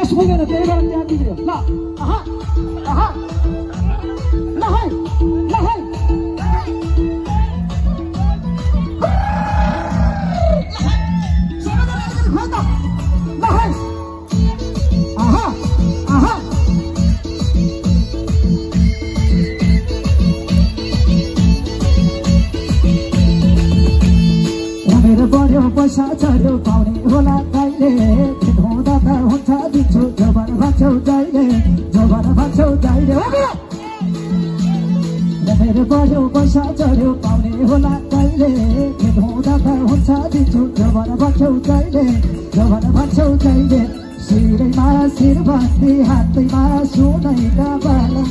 बस पुगेन त्यही भएर त्यहाँ बिग्रियो ल आहा आहा ल है ल है पैसा चढ्यो पाउने होला कहिले हुँदा त हुन्छ दिन्छु जबर भान्छौ जहिले जबर भान्छौ जहिले मेरो बढ्यो पैसा चढ्यो पाउने होला कहिले हुँदा त हुन्छ दिन्छु जबर भान्छौ जहिले जबर भान्छौ जहिले शिरैमा शिर बाँध्दै हातैमा सुनैका बाला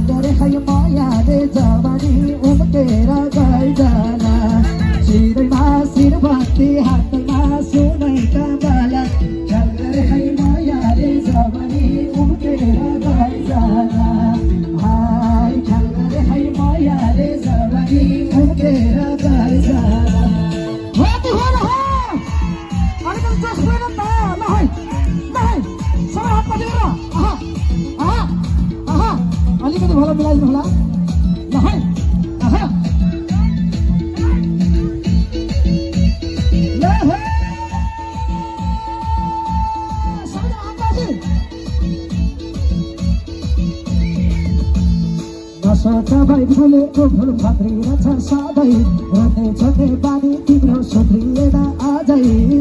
गरे खै मायाले जवानी उम्केर गइजाला शिरैमा शिर बाँध्दै हातैमा सुनैका बाला गरे खै मायाले जवानी उम्केर गइजाला हाय गरे खै मायाले जवानी उम्केर गइजाला होती होला हो अलिकति जस होइन त ल है सबै हातमा दिएर आहा आहा आहा अलिकति भला मिलाइदिनु होला ल है आहा ल है सबै हातमा दि नसोच भाइ फुलेको फुल फक्रिरहेछ सधैँ रोते छोटे बानी तिम्रो सुध्रिएन आजै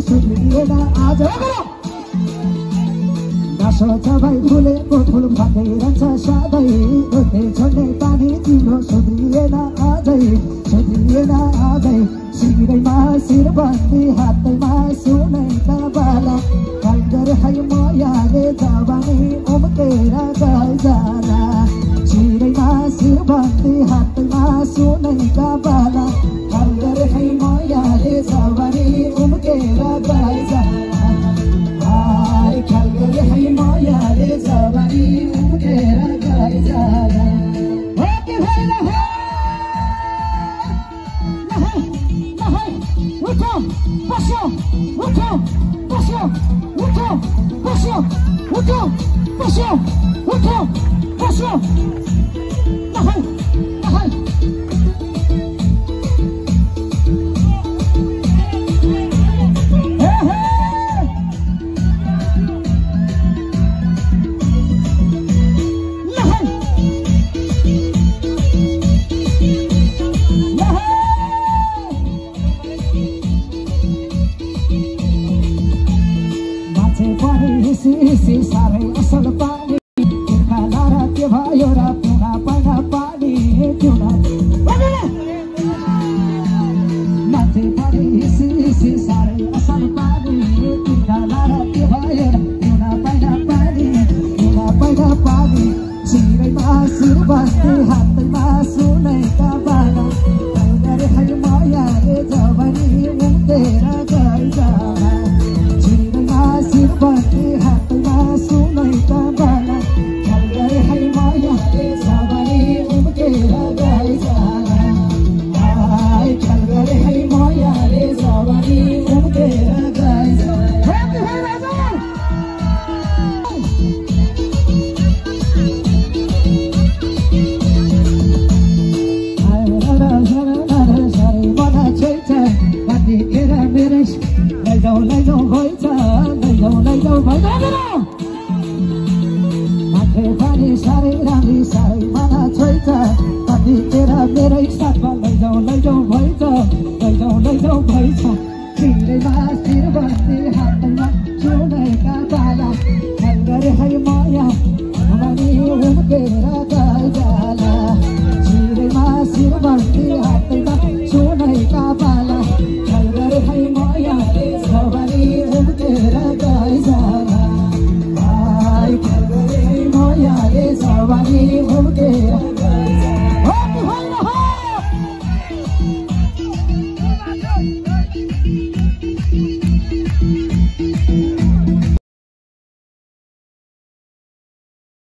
सुध्रिएन आजै नसोच भाइ फुलेको फुल फक्रिरहेछ सधैँ रोते छोटे बानी तिम्रो सुध्रिएन आजै सुध्रिएन आजै शिरैमा शिर बाँध्दै हातैमा सुनैका बाला कालगर है मायाले जवानी उम्केर गइजाला शिरैमा शिर बाँध्दै हातैमा सुनैका बाला कालगर है मायाले जवानी उम्केर गइजाला हाय कालगर है मायाले जवानी उम्केर गइजाला Passion, हिसी साह्रै असल पानी खाना राति भयो र पुना पाना पानी चुना माथि पानी हिसी साह्रै असल पानी खाना राति भयो र पुना पाना पानी शिरैमा शिर बाँध्दै हातैमा सुनैका बाला गरे खै मायाले जवानी उम्केर गइजाला शिरैमा शिर बाँध्दै हातैमा सुनैका बाला गरे खै मायाले जवानी उम्केर गइजाला हाय गरे खै मायाले जवानी उम्केर गइजाला लैजाऊ भइछ लैजाऊ माथि पानी साह्रै राम्री साह्रै मना छोइछ कतिखेर मेरै साथमा लैजाऊ भइछ शिरैमा शिर बाँध्दै